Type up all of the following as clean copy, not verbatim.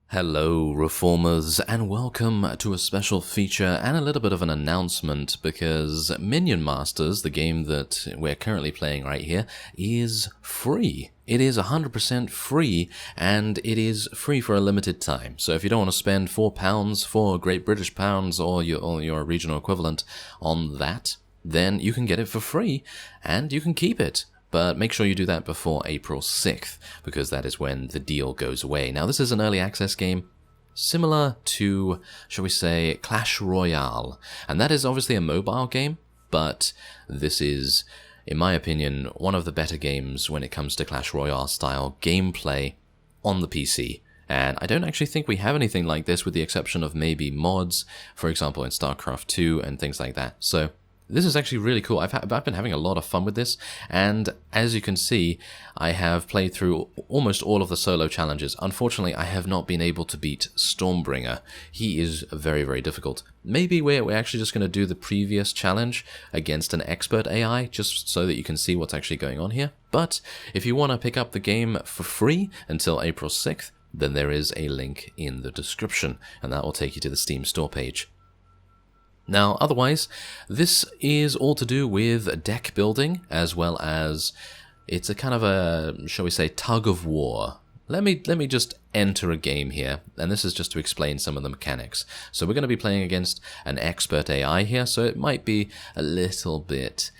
Hello Reformers, and welcome to a special feature and a little bit of an announcement, because Minion Masters, the game that we're currently playing right here, is free. It is 100% free, and it is free for a limited time. So if you don't want to spend £4 for Great British Pounds or your regional equivalent on that, then you can get it for free, and you can keep it. But make sure you do that before April 6th, because that is when the deal goes away. Now, this is an early access game, similar to, shall we say, Clash Royale. And that is obviously a mobile game, but this is, in my opinion, one of the better games when it comes to Clash Royale style gameplay on the PC. And I don't actually think we have anything like this, with the exception of maybe mods, for example in StarCraft 2 and things like that. So this is actually really cool. I've been having a lot of fun with this, and as you can see, I have played through almost all of the solo challenges. Unfortunately, I have not been able to beat Stormbringer. He is very, very difficult. Maybe we're actually just going to do the previous challenge against an expert AI, just so that you can see what's actually going on here. But if you want to pick up the game for free until April 6th, then there is a link in the description, and that will take you to the Steam store page. Now, otherwise, this is all to do with deck building, as well as it's a kind of a, shall we say, tug of war. Let me just enter a game here, and this is just to explain some of the mechanics. So we're going to be playing against an expert AI here, so it might be a little bit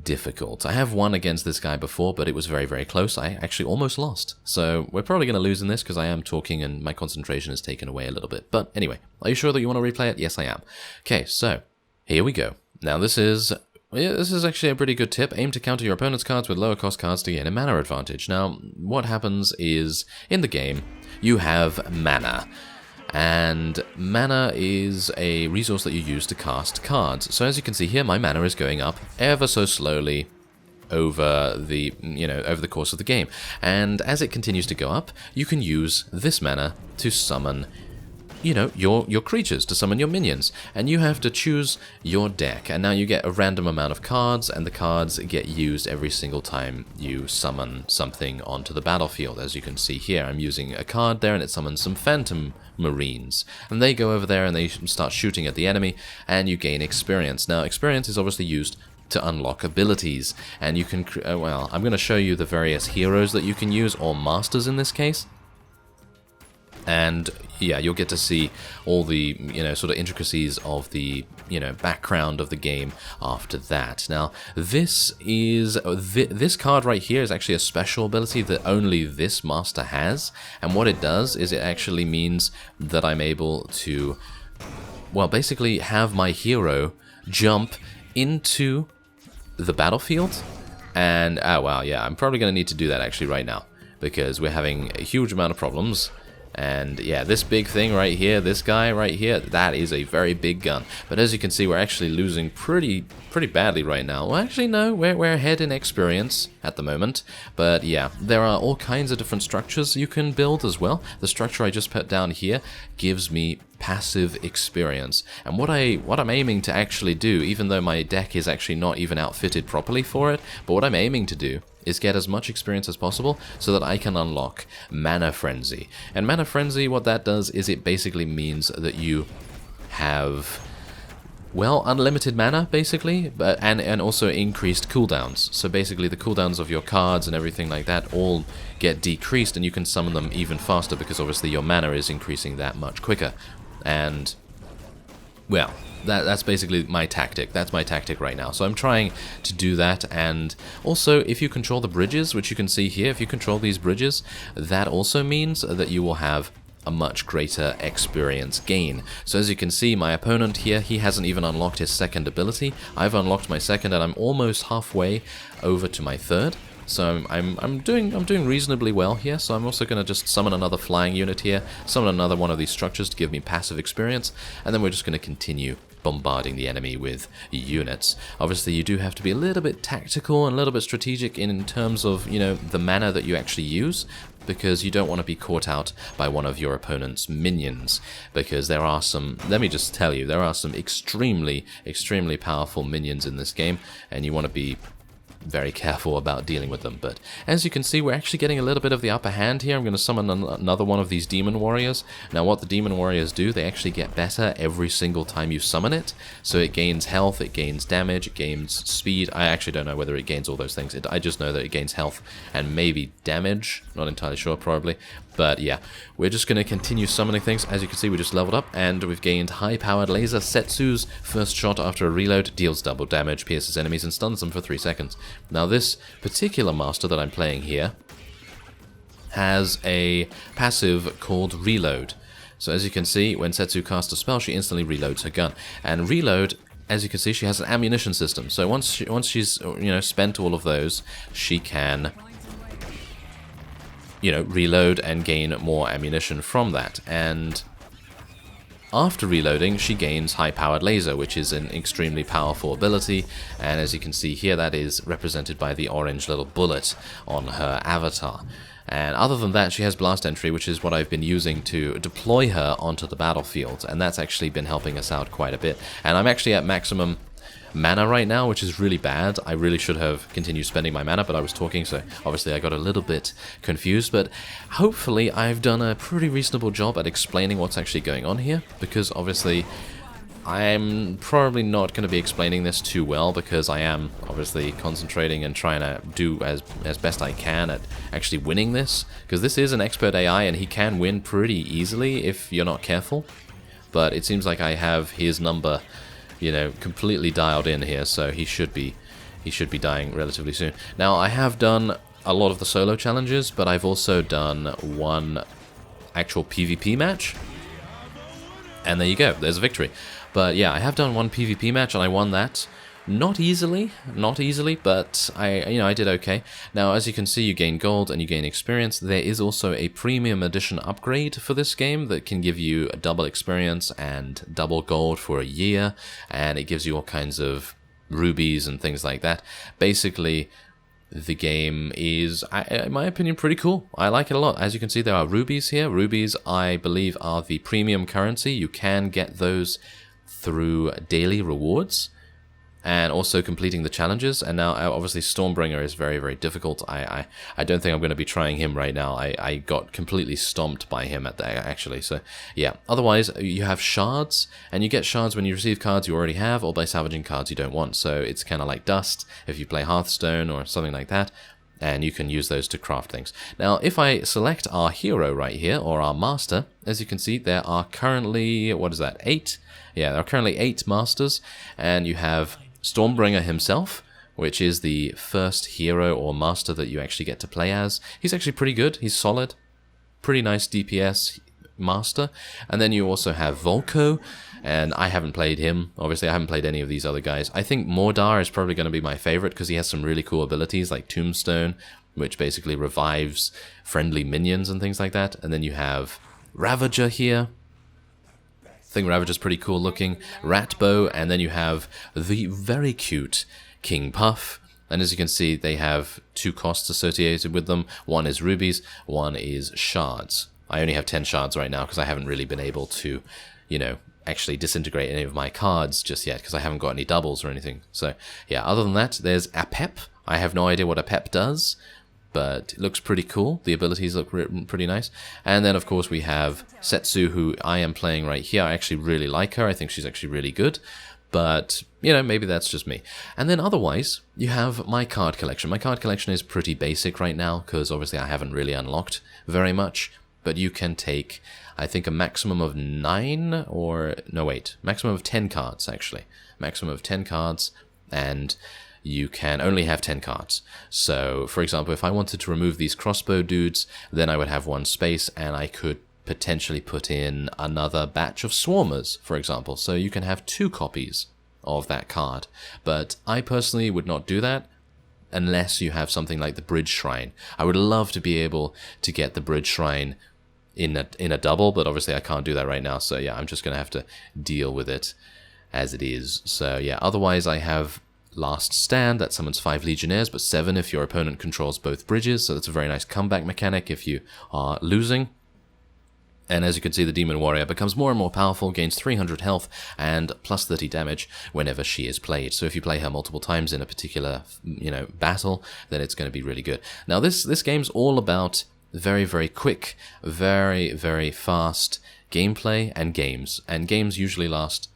difficult. I have won against this guy before, but it was very, very close. I actually almost lost. So we're probably going to lose in this because I am talking and my concentration is taken away a little bit. But anyway, are you sure that you want to replay it? Yes, I am. Okay, so here we go. Now this is actually a pretty good tip. Aim to counter your opponent's cards with lower cost cards to gain a mana advantage. Now, what happens is, in the game, you have mana. And mana is a resource that you use to cast cards. So as you can see here, my mana is going up ever so slowly over the course of the game. And as it continues to go up, you can use this mana to summon your creatures, to summon your minions, and you have to choose your deck. And now you get a random amount of cards, and the cards get used every single time you summon something onto the battlefield. As you can see here, I'm using a card there, and it summons some Phantom Marines, and they go over there and they start shooting at the enemy, and you gain experience. Now, experience is obviously used to unlock abilities, and you can, well, I'm going to show you the various heroes that you can use, or masters in this case. And yeah, you'll get to see all the, sort of intricacies of the, background of the game after that. Now, this card right here is actually a special ability that only this master has. And what it does is it actually means that I'm able to, well, basically have my hero jump into the battlefield. And, oh wow, yeah, I'm probably going to need to do that actually right now, because we're having a huge amount of problems. And yeah, this big thing right here, this guy right here, that is a very big gun. But as you can see, we're actually losing pretty badly right now. Well, actually, no, we're ahead in experience at the moment. But yeah, there are all kinds of different structures you can build as well. The structure I just put down here gives me passive experience. And what I'm aiming to actually do, even though my deck is actually not even outfitted properly for it, but what I'm aiming to do is get as much experience as possible so that I can unlock Mana Frenzy. And Mana Frenzy, what that does is it basically means that you have, well, unlimited mana, basically, but and also increased cooldowns. So basically the cooldowns of your cards and everything like that all get decreased, and you can summon them even faster because obviously your mana is increasing that much quicker. And, well, that's basically my tactic. That's my tactic right now. So I'm trying to do that. And also, if you control the bridges, which you can see here, if you control these bridges, that also means that you will have a much greater experience gain. So as you can see, my opponent here, he hasn't even unlocked his second ability. I've unlocked my second, and I'm almost halfway over to my third. So I'm doing reasonably well here. So I'm also going to just summon another flying unit here, summon another one of these structures to give me passive experience, and then we're just going to continue bombarding the enemy with units. Obviously, you do have to be a little bit tactical and a little bit strategic in terms of, the mana that you actually use, because you don't want to be caught out by one of your opponent's minions, because there are some, let me just tell you, there are some extremely powerful minions in this game, and you want to be very careful about dealing with them. But as you can see, we're actually getting a little bit of the upper hand here. I'm going to summon another one of these demon warriors. Now what the demon warriors do, they actually get better every single time you summon it. So it gains health, it gains damage, it gains speed. I actually don't know whether it gains all those things. I just know that it gains health and maybe damage. Not entirely sure, probably. But yeah, we're just going to continue summoning things. As you can see, we just leveled up and we've gained high-powered laser. Setsu's first shot after a reload deals double damage, pierces enemies, and stuns them for 3 seconds. Now this particular master that I'm playing here has a passive called Reload. So as you can see, when Setsu casts a spell, she instantly reloads her gun. And Reload, as you can see, she has an ammunition system. So once she's spent all of those, she can reload and gain more ammunition from that. And after reloading, she gains high-powered laser, which is an extremely powerful ability. And as you can see here, that is represented by the orange little bullet on her avatar. And other than that, she has blast entry, which is what I've been using to deploy her onto the battlefield. And that's actually been helping us out quite a bit. And I'm actually at maximum mana right now, which is really bad. I really should have continued spending my mana, but I was talking, so obviously I got a little bit confused. But hopefully I've done a pretty reasonable job at explaining what's actually going on here, because obviously I'm probably not going to be explaining this too well, because I am obviously concentrating and trying to do as best I can at actually winning this, because this is an expert AI and he can win pretty easily if you're not careful. But it seems like I have his number completely dialed in here, so he should be dying relatively soon. Now, I have done a lot of the solo challenges, but I've also done one actual PvP match. And there you go, there's a victory. But yeah, I have done one PvP match and I won that. Not easily, but I did okay. Now, as you can see, you gain gold and you gain experience. There is also a premium edition upgrade for this game that can give you double experience and double gold for a year, and it gives you all kinds of rubies and things like that. Basically, the game is, in my opinion, pretty cool. I like it a lot. As you can see, there are rubies here. Rubies, I believe, are the premium currency. You can get those through daily rewards and also completing the challenges. And now, obviously, Stormbringer is very, very difficult. I don't think I'm going to be trying him right now. I got completely stomped by him actually. So, yeah. Otherwise, you have shards, and you get shards when you receive cards you already have, or by salvaging cards you don't want. So it's kind of like dust if you play Hearthstone or something like that, and you can use those to craft things. Now, if I select our hero right here, or our master, as you can see, there are currently, 8? Yeah, there are currently 8 masters, and you have Stormbringer himself, which is the first hero or master that you actually get to play as. He's actually pretty good. He's solid. Pretty nice DPS master. And then you also have Volko, and I haven't played him. Obviously, I haven't played any of these other guys. I think Mordar is probably going to be my favorite because he has some really cool abilities like Tombstone, which basically revives friendly minions and things like that. And then you have Ravager here. I think Ravager's pretty cool looking. Ratbow, and then you have the very cute King Puff. And as you can see, they have 2 costs associated with them. One is rubies, one is shards. I only have 10 shards right now because I haven't really been able to, actually disintegrate any of my cards just yet because I haven't got any doubles or anything. So, yeah, other than that, there's Apep. I have no idea what Apep does, but it looks pretty cool. The abilities look pretty nice. And then, of course, we have Setsu, who I am playing right here. I actually really like her. I think she's actually really good. But, maybe that's just me. And then otherwise, you have my card collection. My card collection is pretty basic right now, because obviously I haven't really unlocked very much. But you can take, I think, a maximum of 9, maximum of 10 cards, actually. Maximum of 10 cards, and you can only have 10 cards. So, for example, if I wanted to remove these crossbow dudes, then I would have 1 space, and I could potentially put in another batch of swarmers, for example. So you can have 2 copies of that card. But I personally would not do that unless you have something like the Bridge Shrine. I would love to be able to get the Bridge Shrine in a double, but obviously I can't do that right now. So yeah, I'm just going to have to deal with it as it is. So yeah, otherwise I have Last Stand, that summons 5 Legionnaires, but 7 if your opponent controls both bridges, so that's a very nice comeback mechanic if you are losing. And as you can see, the Demon Warrior becomes more and more powerful, gains 300 health and plus 30 damage whenever she is played. So if you play her multiple times in a particular, battle, then it's going to be really good. Now this game's all about very, very quick, very, very fast gameplay and games. And games usually last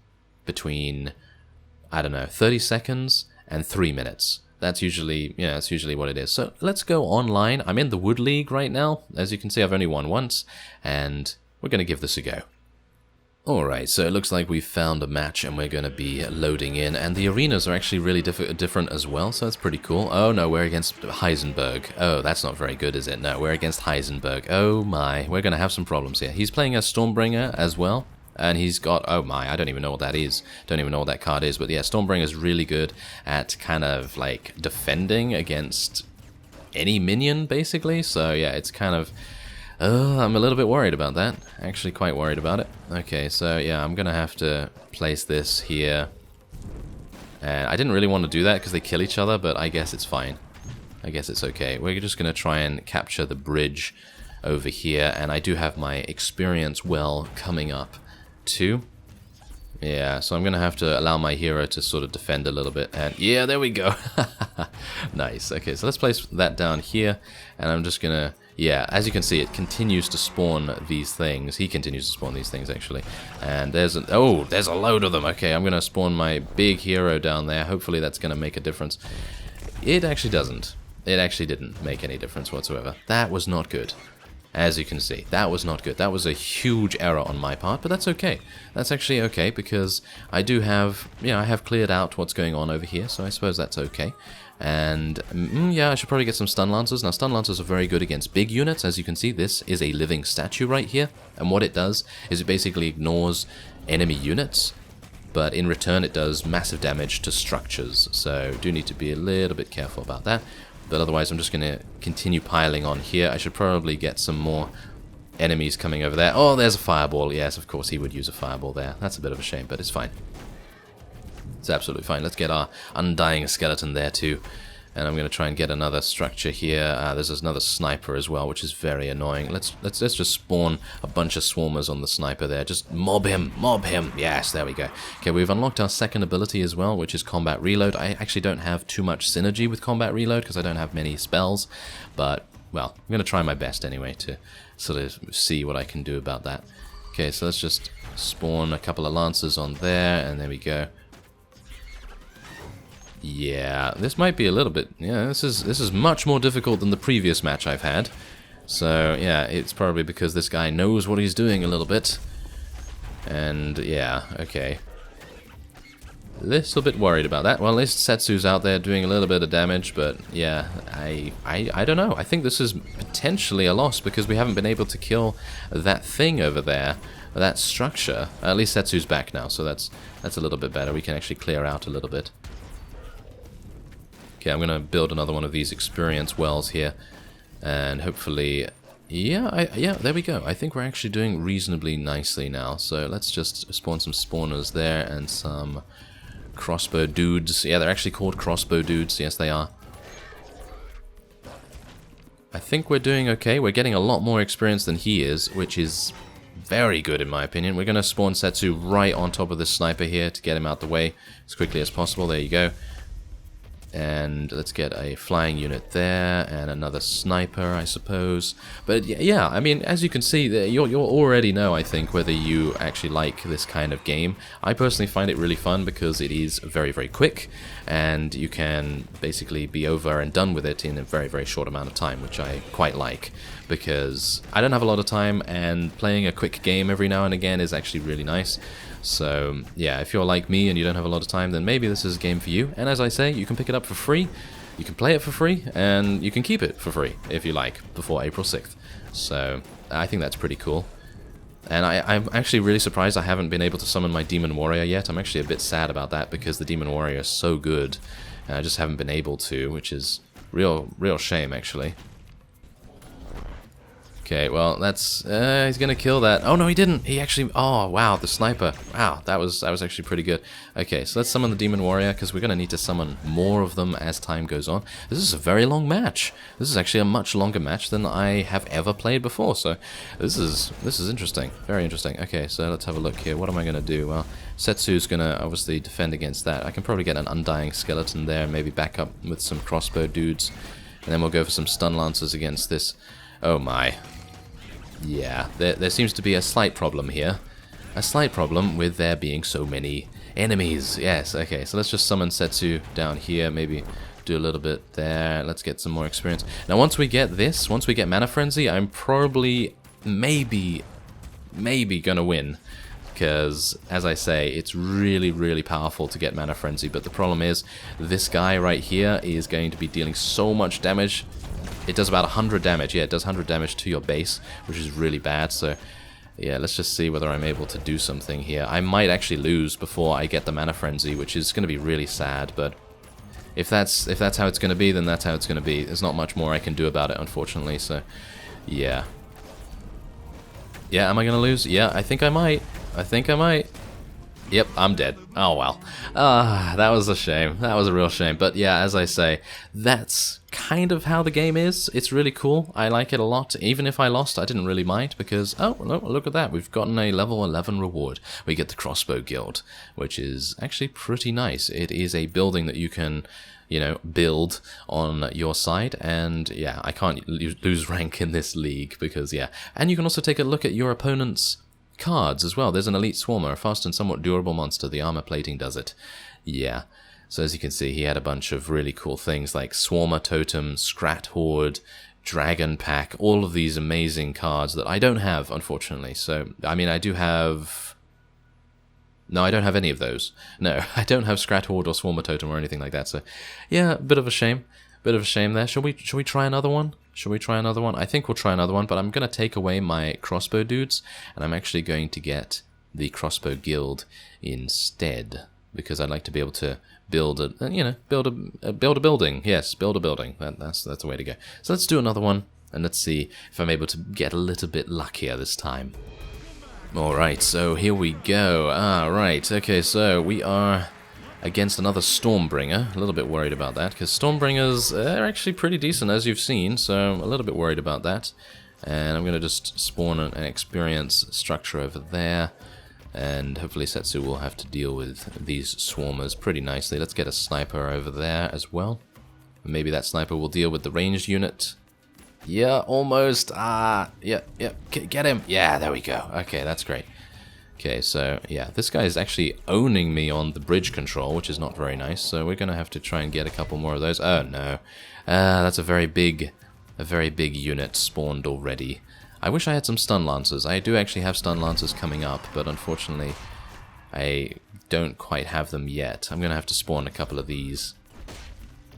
between, I don't know, 30 seconds and 3 minutes. That's usually, that's usually what it is. So let's go online. I'm in the Wood League right now. As you can see, I've only won once, and we're going to give this a go. Alright, so it looks like we've found a match, and we're going to be loading in, and the arenas are actually really different as well, so that's pretty cool. Oh no, we're against Heisenberg. Oh, that's not very good, is it? No, we're against Heisenberg. Oh my, we're going to have some problems here. He's playing a Stormbringer as well. And he's got, oh my, I don't even know what that is. Don't even know what that card is. But yeah, Stormbringer is really good at kind of like defending against any minion, basically. So yeah, it's kind of, I'm a little bit worried about that. Actually quite worried about it. Okay, so yeah, I'm going to have to place this here. And I didn't really want to do that because they kill each other, but I guess it's fine. I guess it's okay. We're just going to try and capture the bridge over here. And I do have my experience well coming up too. Yeah, so I'm gonna have to allow my hero to sort of defend a little bit, and yeah, there we go. Nice. Okay, so let's place that down here, and I'm just gonna, yeah, as you can see, it continues to spawn these things. He continues to spawn these things, actually, and there's a load of them. Okay, I'm gonna spawn my big hero down there. Hopefully that's gonna make a difference. It actually doesn't. It actually didn't make any difference whatsoever. That was not good. As you can see, that was not good. That was a huge error on my part, but that's okay. That's actually okay, because I do have, I have cleared out what's going on over here, so I suppose that's okay. And, yeah, I should probably get some Stun Lancers. Now, Stun Lancers are very good against big units. As you can see, this is a living statue right here, and what it does is it basically ignores enemy units, but in return it does massive damage to structures, so do need to be a little bit careful about that. But otherwise, I'm just going to continue piling on here. I should probably get some more enemies coming over there. Oh, there's a fireball. Yes, of course, he would use a fireball there. That's a bit of a shame, but it's fine. It's absolutely fine. Let's get our Undying Skeleton there, too. And I'm going to try and get another structure here. There's another sniper as well, which is very annoying. Let's just spawn a bunch of swarmers on the sniper there. Just mob him, mob him. Yes, there we go. Okay, we've unlocked our second ability as well, which is Combat Reload. I actually don't have too much synergy with Combat Reload because I don't have many spells. But, well, I'm going to try my best anyway to sort of see what I can do about that. Okay, so let's just spawn a couple of Lancers on there, and there we go. Yeah, this might be a little bit, this is much more difficult than the previous match I've had. So, yeah, it's probably because this guy knows what he's doing a little bit. And, yeah, okay. A little bit worried about that. Well, at least Setsu's out there doing a little bit of damage, but, yeah, I don't know. I think this is potentially a loss because we haven't been able to kill that thing over there, that structure. At least Setsu's back now, so that's a little bit better. We can actually clear out a little bit. Okay, I'm going to build another one of these experience wells here, and hopefully, yeah, there we go. I think we're actually doing reasonably nicely now, so let's just spawn some spawners there and some crossbow dudes. Yeah, they're actually called crossbow dudes. Yes, they are. I think we're doing okay. We're getting a lot more experience than he is, which is very good in my opinion. We're going to spawn Setsu right on top of this sniper here to get him out the way as quickly as possible. There you go. And let's get a flying unit there, and another sniper, I suppose. But yeah, I mean, as you can see, you'll already know, I think, whether you actually like this kind of game. I personally find it really fun because it is very, very quick, and you can basically be over and done with it in a very, very short amount of time, which I quite like, because I don't have a lot of time, and playing a quick game every now and again is actually really nice. So, yeah, if you're like me and you don't have a lot of time, then maybe this is a game for you. And as I say, you can pick it up for free, you can play it for free, and you can keep it for free, if you like, before April 6th. So, I think that's pretty cool. And I'm actually really surprised I haven't been able to summon my Demon Warrior yet. I'm actually a bit sad about that, because the Demon Warrior is so good, and I just haven't been able to, which is real shame, actually. Okay, well, that's... he's gonna kill that. Oh, no, he didn't. He actually... Oh, wow, the sniper. Wow, that was actually pretty good. Okay, so let's summon the Demon Warrior, because we're gonna need to summon more of them as time goes on. This is a very long match. This is actually a much longer match than I have ever played before, so this is interesting. Very interesting. Okay, so let's have a look here. What am I gonna do? Well, Setsu's gonna obviously defend against that. I can probably get an Undying Skeleton there, maybe back up with some crossbow dudes, and then we'll go for some Stun Lancers against this. Oh my. Yeah, there seems to be a slight problem here. A slight problem with there being so many enemies. Yes, okay, so let's just summon Setsu down here, maybe do a little bit there. Let's get some more experience. Now once we get this, once we get Mana Frenzy, I'm probably, maybe gonna win. Because, as I say, it's really, really powerful to get Mana Frenzy, but the problem is, this guy right here is going to be dealing so much damage. It does about 100 damage. Yeah, it does 100 damage to your base, which is really bad. So, yeah, let's just see whether I'm able to do something here. I might actually lose before I get the Mana Frenzy, which is going to be really sad. But if that's how it's going to be, then that's how it's going to be. There's not much more I can do about it, unfortunately. So, yeah. Yeah, am I going to lose? Yeah, I think I might. I think I might. Yep, I'm dead. Oh well. That was a shame. That was a real shame. But yeah, as I say, that's kind of how the game is. It's really cool. I like it a lot. Even if I lost, I didn't really mind because, oh, look at that. We've gotten a level 11 reward. We get the Crossbow Guild, which is actually pretty nice. It is a building that you can, you know, build on your side. And yeah, I can't lose rank in this league because, yeah. And you can also take a look at your opponent's cards as well. There's an Elite Swarmer, a fast and somewhat durable monster. The armor plating does it. Yeah. So as you can see, he had a bunch of really cool things like Swarmer Totem, Scrat Horde, Dragon Pack, all of these amazing cards that I don't have, unfortunately. So, I mean, I do have... No, I don't have any of those. No, I don't have Scrat Horde or Swarmer Totem or anything like that. So, yeah, a bit of a shame. Bit of a shame there. Shall we try another one? Shall we try another one? I think we'll try another one, but I'm going to take away my crossbow dudes, and I'm actually going to get the Crossbow Guild instead, because I'd like to be able to build a, you know, build a building. Yes, build a building. That's the way to go. So let's do another one, and let's see if I'm able to get a little bit luckier this time. Alright, so here we go. Right, okay, so we are against another Stormbringer. A little bit worried about that, because Stormbringers are actually pretty decent, as you've seen, so I'm a little bit worried about that. And I'm going to just spawn an experience structure over there, and hopefully Setsu will have to deal with these Swarmers pretty nicely. Let's get a Sniper over there as well. Maybe that Sniper will deal with the ranged unit. Yeah, almost. Yeah, get him. Yeah, there we go. Okay, that's great. Okay, so, yeah, this guy is actually owning me on the bridge control, which is not very nice, so we're going to have to try and get a couple more of those. Oh, no. That's a very big unit spawned already. I wish I had some Stun Lancers. I do actually have Stun Lancers coming up, but unfortunately, I don't quite have them yet. I'm going to have to spawn a couple of these.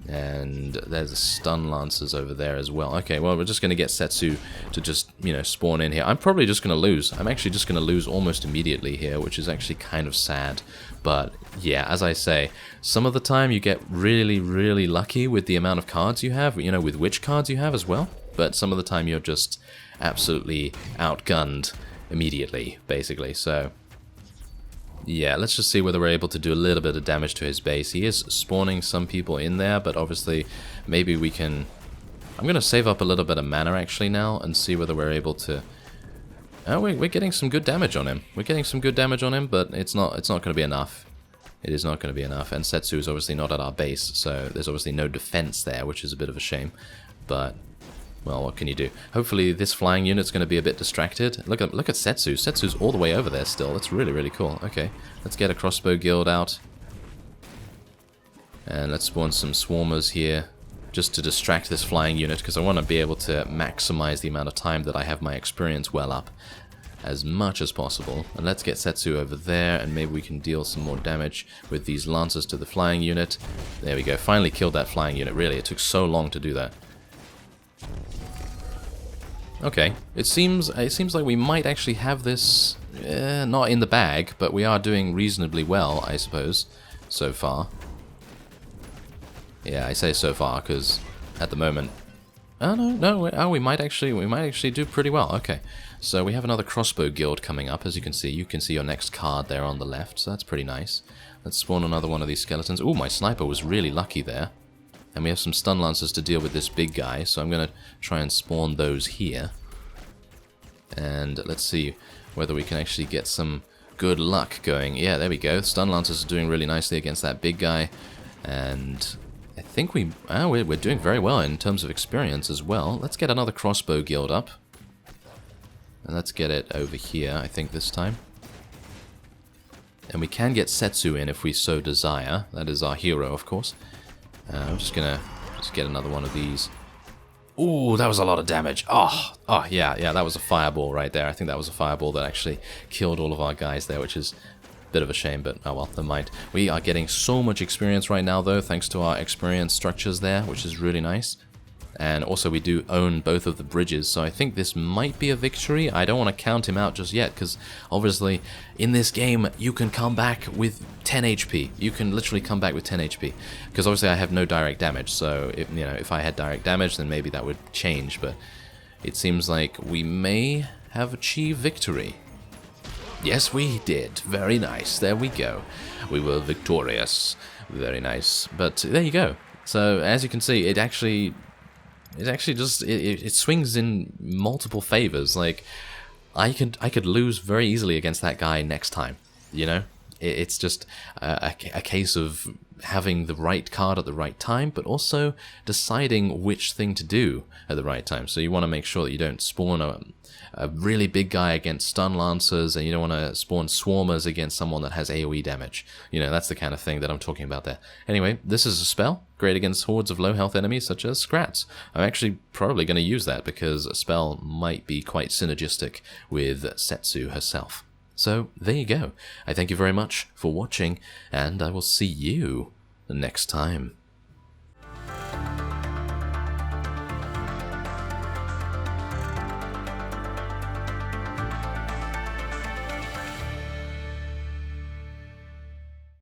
And there's Stun Lancers over there as well. Okay, well, we're just going to get Setsu to just, you know, spawn in here. I'm probably just going to lose. I'm actually just going to lose almost immediately here, which is actually kind of sad. But, yeah, as I say, some of the time you get really, really lucky with the amount of cards you have, you know, with which cards you have as well. But some of the time you're just absolutely outgunned immediately, basically. So, yeah, let's just see whether we're able to do a little bit of damage to his base. He is spawning some people in there, but obviously maybe we can... I'm going to save up a little bit of mana actually now and see whether we're able to... Oh, we're getting some good damage on him. We're getting some good damage on him, but it's not going to be enough. It is not going to be enough, and Setsu is obviously not at our base, so there's obviously no defense there, which is a bit of a shame. But, well, what can you do? Hopefully this flying unit's going to be a bit distracted. Look at Setsu. Setsu's all the way over there still. That's really, really cool. Okay, let's get a Crossbow Guild out. And let's spawn some Swarmers here, just to distract this flying unit, because I want to be able to maximize the amount of time that I have my experience well up as much as possible. And let's get Setsu over there, and maybe we can deal some more damage with these Lancers to the flying unit. There we go. Finally killed that flying unit. Really, it took so long to do that. Okay, it seems like we might actually have this not in the bag, but we are doing reasonably well, I suppose, so far. Yeah, I say so far because at the moment Oh no, oh, we might actually do pretty well. Okay, so we have another crossbow guild coming up. As you can see your next card there on the left, so that's pretty nice. Let's spawn another one of these skeletons. Ooh, my sniper was really lucky there. And we have some stun lancers to deal with this big guy, so I'm going to try and spawn those here. And let's see whether we can actually get some good luck going. Yeah, there we go. Stun lancers are doing really nicely against that big guy. And I think we're doing very well in terms of experience as well. Let's get another crossbow guild up. And let's get it over here, I think, this time. And we can get Setsu in if we so desire. That is our hero, of course. I'm just gonna get another one of these. Ooh, that was a lot of damage. Oh, yeah, that was a fireball right there. I think that was a fireball that actually killed all of our guys there, which is a bit of a shame, but oh well, never mind. We are getting so much experience right now, though, thanks to our experience structures there, which is really nice. And also we do own both of the bridges, so I think this might be a victory. I don't want to count him out just yet, because obviously in this game you can come back with 10 HP. You can literally come back with 10 HP, because obviously I have no direct damage, so if I had direct damage then maybe that would change, but it seems like we may have achieved victory. Yes, we did. Very nice. There we go. We were victorious. Very nice. But there you go. So as you can see, it actually just it swings in multiple favors. Like I could lose very easily against that guy next time. You know, it's just a case of having the right card at the right time, but also deciding which thing to do at the right time. So you want to make sure that you don't spawn a really big guy against stun lancers, and you don't want to spawn swarmers against someone that has AoE damage. You know, that's the kind of thing that I'm talking about there. Anyway, this is a spell, great against hordes of low health enemies such as Scrats. I'm actually probably going to use that because a spell might be quite synergistic with Setsu herself. So there you go. I thank you very much for watching, and I will see you next time.